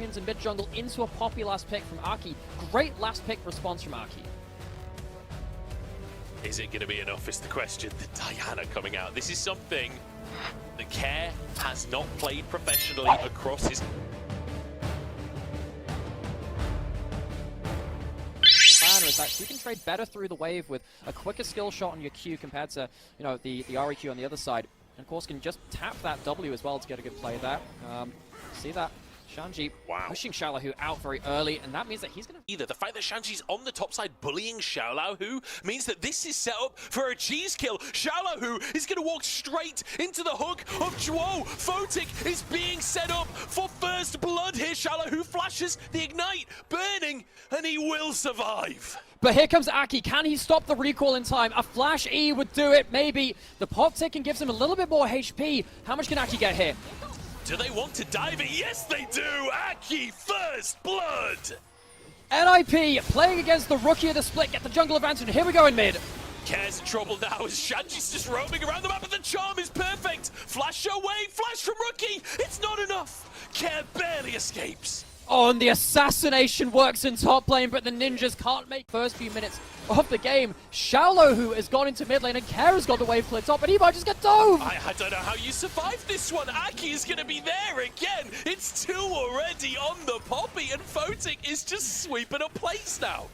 champions in mid jungle into a Poppy last pick from Aki. Great last pick response from Aki. Is it going to be enough is the question. The Diana coming out. This is something that Care has not played professionally across his... Is that you can trade better through the wave with a quicker skill shot on your Q compared to, you know, the REQ on the other side. And of course can just tap that W as well to get a good play there. See that? Shanji pushing Xiaolahu out very early, and that means that he's going to... Either the fact that Shanji's on the top side bullying Xiaolahu means that this is set up for a cheese kill. Xiaolahu is going to walk straight into the hook of Duelo. Photic is being set up for first blood here. Xiaolahu flashes the ignite, burning, and he will survive. But here comes Aki. Can he stop the recall in time? A flash E would do it, maybe. The pop tick and gives him a little bit more HP. How much can Aki get here? Do they want to dive it? Yes, they do! Aki, first blood! NIP playing against the rookie of the split, get the jungle advantage, and here we go in mid. Care's in trouble now as Shanji's just roaming around the map, but the charm is perfect! Flash away, flash from rookie! It's not enough! Care barely escapes! Oh, and the assassination works in top lane, but the ninjas can't make first few minutes of the game. Xiaolahu has gone into mid lane, and Care has got the wave clear top, but he might just get dove! I don't know how you survive this one. Aki is going to be there again. It's 2 already on the Poppy, and Photic is just sweeping up plays now.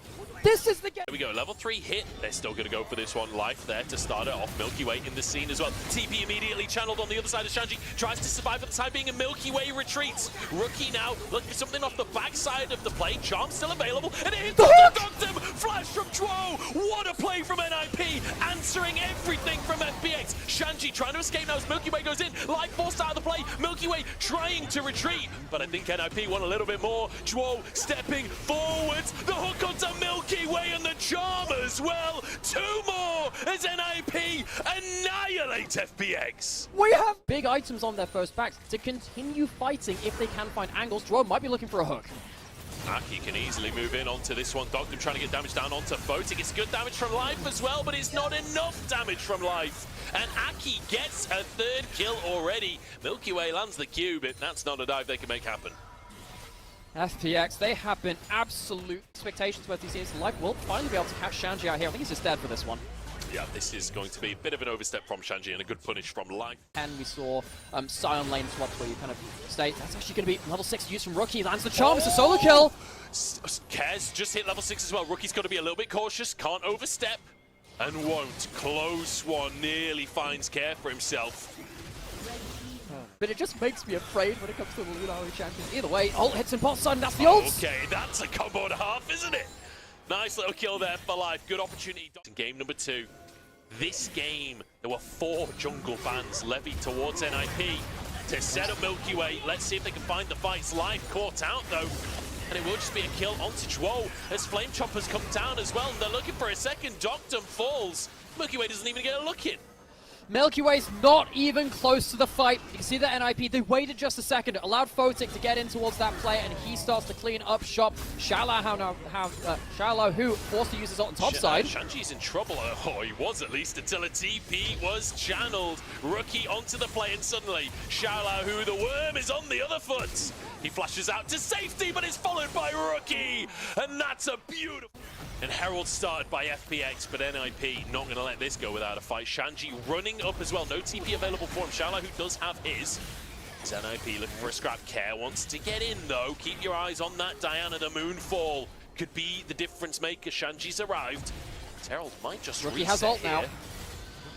This is the game. There we go, level 3 hit. They're still going to go for this one. Life there to start it off. Milky Way in the scene as well. TP immediately channeled on the other side of Shanji. Tries to survive at the time being, and Milky Way retreats. Rookie now looking for something off the backside of the play. Charm still available, and it hits the Doctor. Flash from Duelo. What a play from NIP. Answering everything from FPX. Shanji trying to escape now as Milky Way goes in. Life forced out of the play. Milky Way trying to retreat, but I think NIP want a little bit more. Duelo stepping forwards. The hook onto Milky Way and the charm as well. 2 more as NIP annihilate FPX. We have big items on their first backs to continue fighting if they can find angles. Duelo might be looking for a hook. Aki can easily move in onto this one. Doctor trying to get damage down onto Photic. It's good damage from Life as well, but it's not enough damage from Life. And Aki gets a 3rd kill already. Milky Way lands the cube, but that's not a dive they can make happen. FPX, they have been absolute expectations worth these years. Life will finally be able to catch Shanji out here. I think he's just dead for this one. Yeah, this is going to be a bit of an overstep from Shanji and a good punish from Life. And we saw Sion lane swaps where you kind of stay. That's actually going to be level 6 use from Rookie. Lands the charm. It's a solo kill. Cares just hit level 6 as well. Rookie's got to be a little bit cautious. Can't overstep. And won't. Close one. Nearly finds Care for himself. But it just makes me afraid when it comes to the Lunari champions. Either way, ult hits in bot side, and that's the ult! Okay, that's a combo and a half, isn't it? Nice little kill there for Life. Good opportunity. In game number 2. This game, there were 4 jungle bans levied towards NIP to set up Milky Way. Let's see if they can find the fights. Life caught out, though. And it will just be a kill onto Duelo as Flame Choppers come down as well. And they're looking for a second. Doctum falls. Milky Way doesn't even get a look in. Milky Way's not even close to the fight. You can see that NIP, they waited just a second, allowed Photic to get in towards that player, and he starts to clean up shop. Xiaolahu forced to use his ult on top side. Shanji's in trouble. Oh, he was at least until a TP was channeled. Rookie onto the play, and suddenly Xiaolahu, the worm, is on the other foot. He flashes out to safety, but is followed by Rookie, and that's a beautiful... And Herald started by FPX, but NIP not going to let this go without a fight. Shanji running up as well. No TP available for him. Xiaolahu does have his. It's NIP looking for a scrap. Care wants to get in, though. Keep your eyes on that Diana. The Moonfall could be the difference maker. Shanji's arrived. Herald might just Rookie has ult now.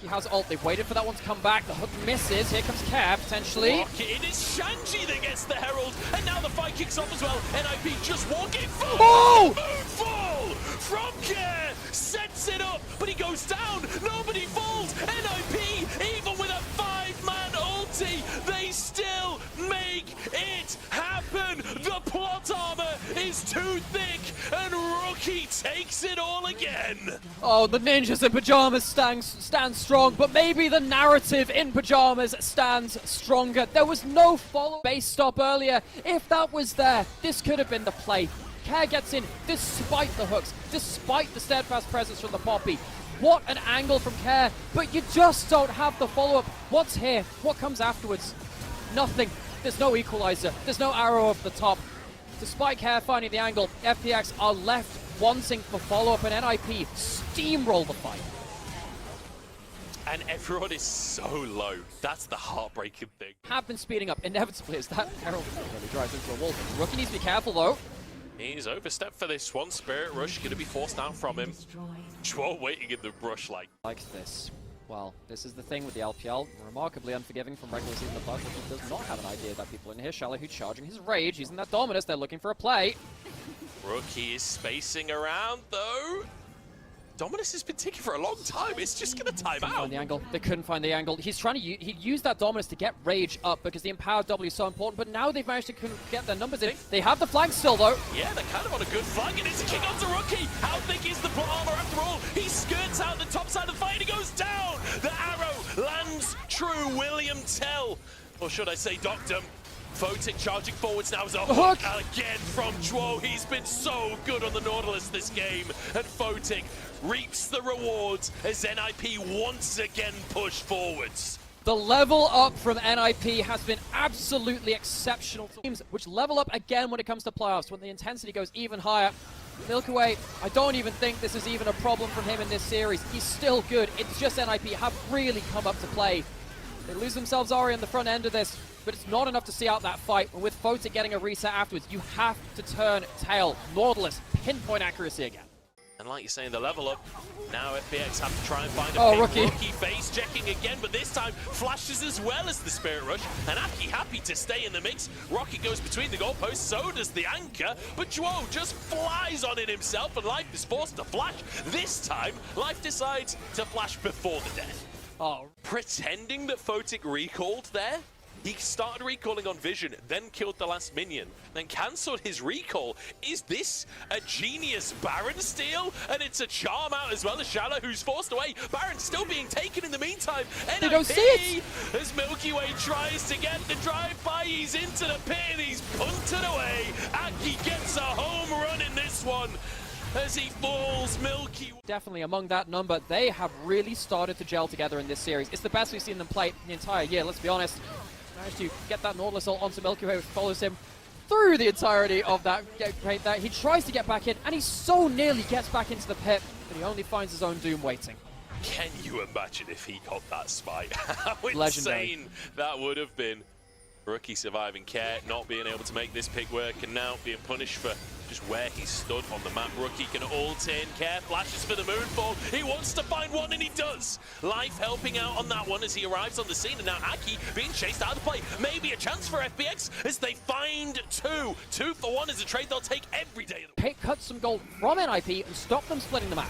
He has ult. They've waited for that one to come back. The hook misses. Here comes Care, potentially. It is Shanji that gets the Herald. And now the fight kicks off as well. NIP just walking forward. Oh! Moonfall from Care. Sets it up, but he goes down. Nobody falls. NIP, even with a 5-man ulti, they still make it happen. The plot armor is too thick, and Rookie takes it all again. Oh, the ninjas in pajamas stand strong, but maybe the narrative in pajamas stands stronger. There was no follow base stop earlier. If that was there, this could have been the play. Care gets in despite the hooks, despite the steadfast presence from the Poppy. What an angle from Care, but you just don't have the follow-up. What's here? What comes afterwards? Nothing. There's no equalizer. There's no arrow up the top. Despite Care finding the angle, FPX are left wanting for follow-up, and NIP steamroll the fight. And everyone is so low. That's the heartbreaking thing. Have been speeding up inevitably as that Herald really drives into a wall. Rookie needs to be careful though. He's overstepped for this one. Spirit Rush going to be forced down from him. Chwo waiting in the brush like This. Well, this is the thing with the LPL. Remarkably unforgiving from regular season of Bugs, which does not have an idea that people in here. Shallow charging his rage, using that Dominus. They're looking for a play. Rookie is spacing around though. Dominus has been ticking for a long time. It's just going to time out. Find the angle. They couldn't find the angle. He's trying to he used that Dominus to get rage up because the empowered W is so important, but now they've managed to get their numbers in. They have the flank still though. Yeah, they're kind of on a good flank, and it's a kick onto Rookie. How thick is the plot armor after all? He skirts out the top side of the fight and he goes down. The arrow lands true William Tell. Or should I say Doctum. Photic charging forwards now as a hook again from Chwo. He's been so good on the Nautilus this game. And Photic reaps the rewards as NIP once again push forwards. The level up from NIP has been absolutely exceptional. Teams which level up again when it comes to playoffs, when the intensity goes even higher. Milky Way, I don't even think this is even a problem from him in this series. He's still good. It's just NIP have really come up to play. They lose themselves Ari on the front end of this, but it's not enough to see out that fight. And with Photic getting a reset afterwards, you have to turn tail. Nautilus, pinpoint accuracy again. And like you're saying, the level up, now FPX have to try and find a Rookie face checking again, but this time flashes as well as the Spirit Rush. And Aki happy to stay in the mix. Rocket goes between the goalposts, so does the anchor, but Chwo just flies on it himself and Life is forced to flash. This time, Life decides to flash before the death. Pretending that Photic recalled there. He started recalling on Vision, then killed the last minion, then cancelled his recall. Is this a genius Baron steal? And it's a charm out as well as Shallow, who's forced away. Baron still being taken in the meantime. They don't see it! As Milky Way tries to get the drive-by, he's into the pit and he's punted away. Aki gets a home run in this one. As he falls, Milky Way. Definitely among that number, they have really started to gel together in this series. It's the best we've seen them play the entire year, let's be honest. Managed to get that Nautilus ult onto Milky Way, which follows him through the entirety of that game. He tries to get back in, and he so nearly gets back into the pit, but he only finds his own doom waiting. Can you imagine if he got that spike? How Legendary. insane that would have been. Rookie surviving Care, not being able to make this pick work, and now being punished for just where he stood on the map. Rookie can ult in. Care flashes for the moonfall. He wants to find one, and he does. Life helping out on that one as he arrives on the scene, and now Aki being chased out of the play. Maybe a chance for FPX as they find two. 2 for 1 is a trade they'll take every day. Pick cuts some gold from NIP and stop them splitting the map.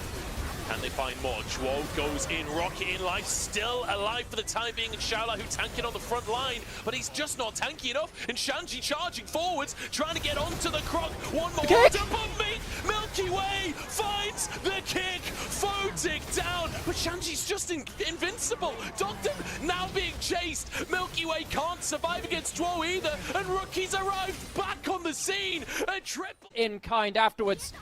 Can they find more? Chwo goes in, Rocket in, Life still alive for the time being, and Shala who tanking on the front line, but he's just not tanky enough, and Shanji charging forwards, trying to get onto the croc. One more to pump me. Milky Way finds the kick. Photic down, but Shanji's just invincible. Doctor now being chased. Milky Way can't survive against Chwo either, and Rookie's arrived back on the scene. A triple in kind afterwards.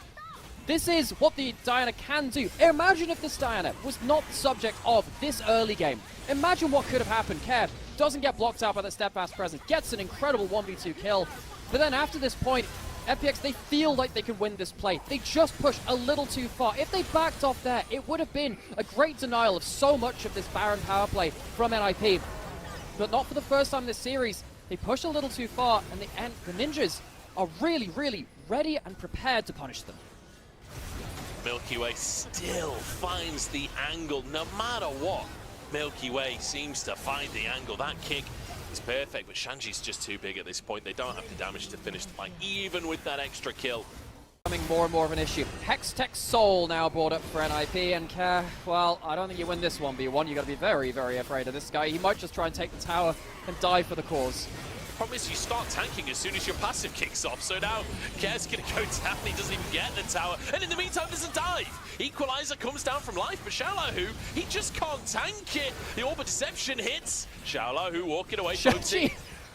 This is what the Diana can do. Imagine if this Diana was not the subject of this early game. Imagine what could have happened. Kev doesn't get blocked out by the steadfast presence, gets an incredible 1v2 kill. But then after this point, FPX, they feel like they can win this play. They just pushed a little too far. If they backed off there, it would have been a great denial of so much of this Baron power play from NIP. But not for the first time this series. They pushed a little too far, and the Ninjas are really, really ready and prepared to punish them. Milky Way still finds the angle, no matter what. Milky Way seems to find the angle. That kick is perfect, but Shanji's just too big at this point. They don't have the damage to finish the fight, even with that extra kill. Becoming more and more of an issue. Hextech Soul now brought up for NIP, and well, I don't think you win this 1v1. You got to be very, very afraid of this guy. He might just try and take the tower and die for the cause. Problem is you start tanking as soon as your passive kicks off, so now Care's gonna go down, he doesn't even get the tower, and in the meantime there's a dive. Equalizer comes down from Life, but Xiaolahu, he just can't tank it. The Orb of Deception hits. Xiaolahu walking away.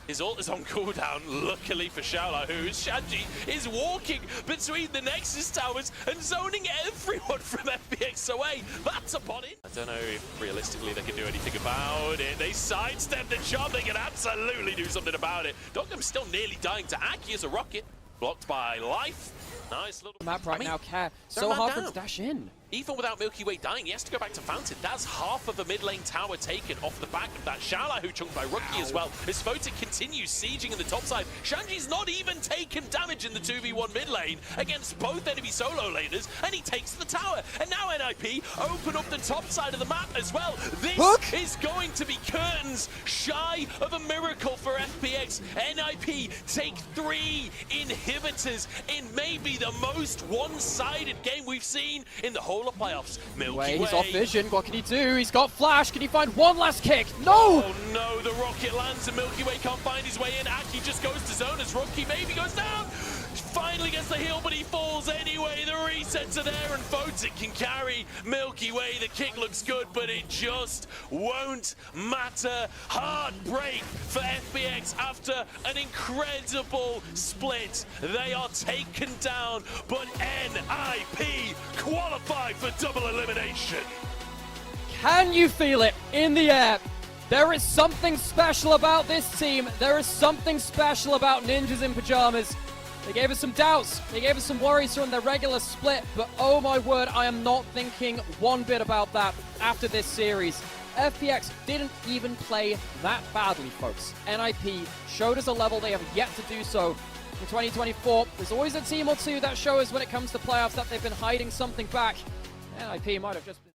His ult is on cooldown, luckily for Xiaolahu. Shanji is walking between the Nexus towers and zoning everyone from FPX away. That's upon it. I don't know if realistically they can do anything about it. They sidestep the job, they can absolutely do something about it. Dogum's still nearly dying to Aki as a rocket. Blocked by Life. Nice little map right now, Care. they're So man hard for down. him to dash in. Even without Milky Way dying, he has to go back to Fountain. That's half of the mid lane tower taken off the back of that. Shala, who chunked by Rookie as well. As Photic continues sieging in the top side, Shanji's not even taken damage in the 2v1 mid lane against both enemy solo laners, and he takes the tower. And now NIP open up the top side of the map as well. This is going to be curtains shy of a miracle for FPX. NIP take 3 inhibitors in maybe the most one-sided game we've seen in the whole of playoffs. Milky Way. He's off vision. What can he do? He's got flash. Can he find one last kick? No! Oh no, the rocket lands and Milky Way can't find his way in. Aki just goes to zone as Rookie maybe goes down. Finally gets the heal, but he falls anyway. The resets are there and Photic can carry Milky Way. The kick looks good, but it just won't matter. Heartbreak for FPX after an incredible split. They are taken down, but NIP qualify for double elimination. Can you feel it in the air? There is something special about this team. There is something special about Ninjas in Pajamas. They gave us some doubts. They gave us some worries from their regular split, but oh my word, I am not thinking one bit about that after this series. FPX didn't even play that badly, folks. NIP showed us a level they have yet to do so in 2024. There's always a team or two that show us when it comes to playoffs that they've been hiding something back. NIP might have just been